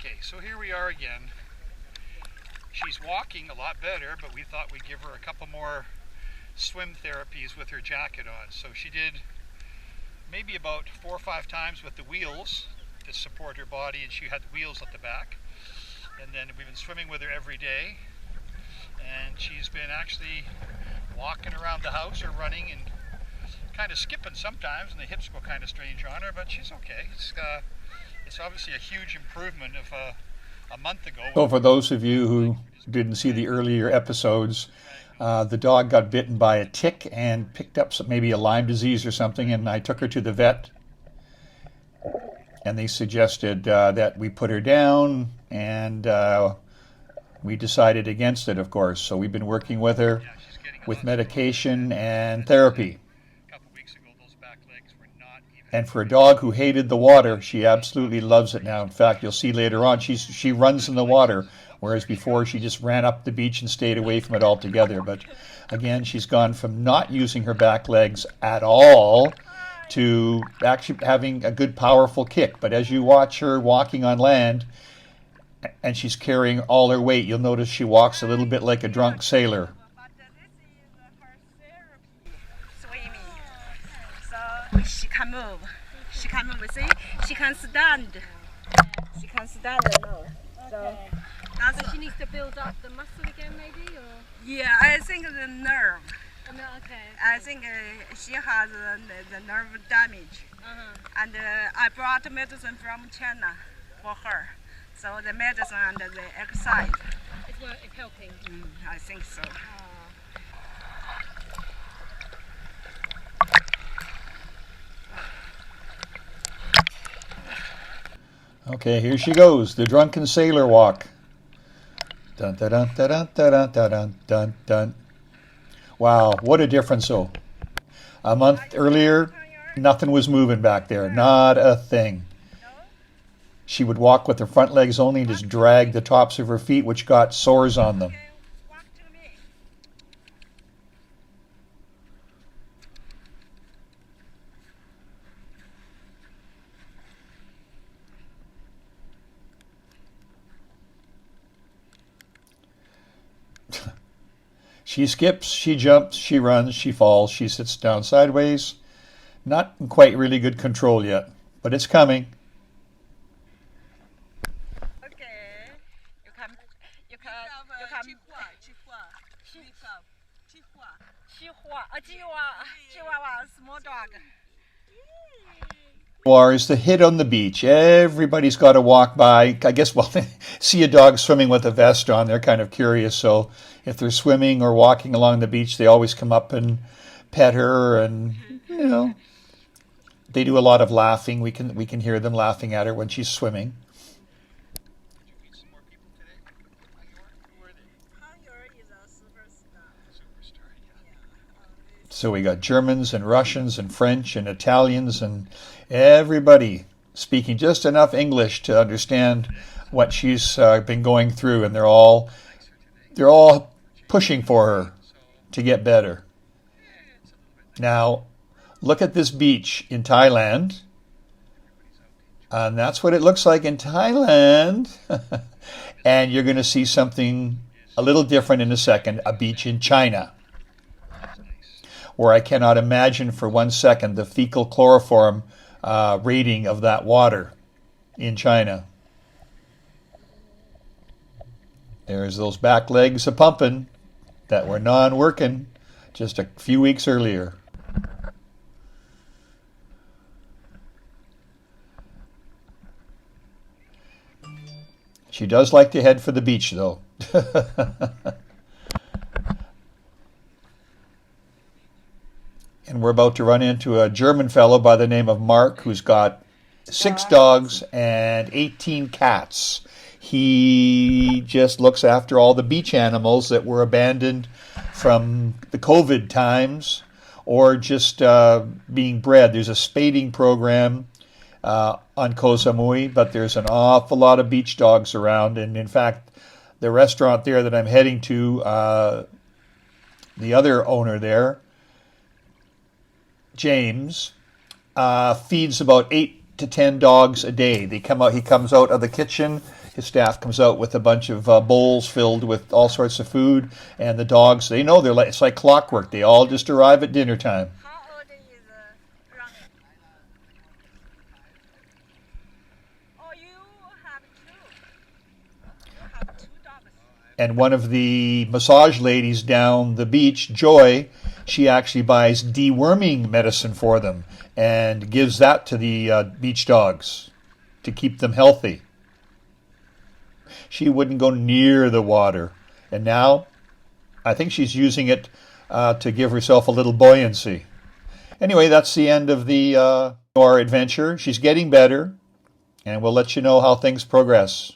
Okay, so here we are again. She's walking a lot better, but we thought we'd give her a couple more swim therapies with her jacket on. So she did maybe about 4 or 5 times with the wheels to support her body, and she had the wheels at the back. And then we've been swimming with her every day, and she's been actually walking around the house or running and kind of skipping sometimes, and the hips go kind of strange on her, but she's okay. It's obviously a huge improvement of a month ago. So for those of you who didn't see the earlier episodes, the dog got bitten by a tick and picked up maybe a Lyme disease or something, and I took her to the vet, and they suggested that we put her down, and we decided against it, of course. So we've been working with her with medication and therapy. And for a dog who hated the water, she absolutely loves it now. In fact, you'll see later on, she runs in the water, whereas before she just ran up the beach and stayed away from it altogether. But again, she's gone from not using her back legs at all to actually having a good, powerful kick. But as you watch her walking on land, and she's carrying all her weight, you'll notice she walks a little bit like a drunk sailor. She can move. She can move. See, she can stand. She can stand now. So she needs to build up the muscle again, maybe, or yeah, I think the nerve. oh, no, okay. I think she has the nerve damage, and I brought medicine from China for her. So the medicine and the exercise. It's helping. I think so. Okay, here she goes, the drunken sailor walk. Dun dun dun dun dun dun dun dun dun. Wow, what a difference though. A month earlier, nothing was moving back there, not a thing. She would walk with her front legs only and just drag the tops of her feet, which got sores on them. She skips, she jumps, she runs, she falls, she sits down sideways. Not in quite really good control yet, but it's coming. Okay, you can. Chihuahua, small dog. Is the hit on the beach. Everybody's got to walk by. I guess, well, they see a dog swimming with a vest on. They're kind of curious. So if they're swimming or walking along the beach, they always come up and pet her. And, you know, they do a lot of laughing. We can hear them laughing at her when she's swimming. So we got Germans and Russians and French and Italians and everybody speaking just enough English to understand what she's been going through, and they're all pushing for her to get better. Now, look at this beach in Thailand, and that's what it looks like in Thailand. And you're going to see something a little different in a second, a beach in China, where I cannot imagine for 1 second the fecal chloroform rating of that water in China. There's those back legs a-pumping that were non-working just a few weeks earlier. She does like to head for the beach, though. And we're about to run into a German fellow by the name of Mark, who's got 6 dogs and 18 cats. He just looks after all the beach animals that were abandoned from the COVID times or just being bred. There's a spading program on Koh Samui, but there's an awful lot of beach dogs around. And in fact, the restaurant there that I'm heading to, the other owner there, James, feeds about 8 to 10 dogs a day. He comes out of the kitchen his staff comes out with a bunch of bowls filled with all sorts of food, and the dogs, they know it's like clockwork. They all just arrive at dinner time. How old is Ronnie? Oh, you have two. You have two dogs. And one of the massage ladies down the beach, Joy, she actually buys deworming medicine for them and gives that to the beach dogs to keep them healthy. She wouldn't go near the water. And now I think she's using it to give herself a little buoyancy. Anyway, that's the end of our adventure. She's getting better, and we'll let you know how things progress.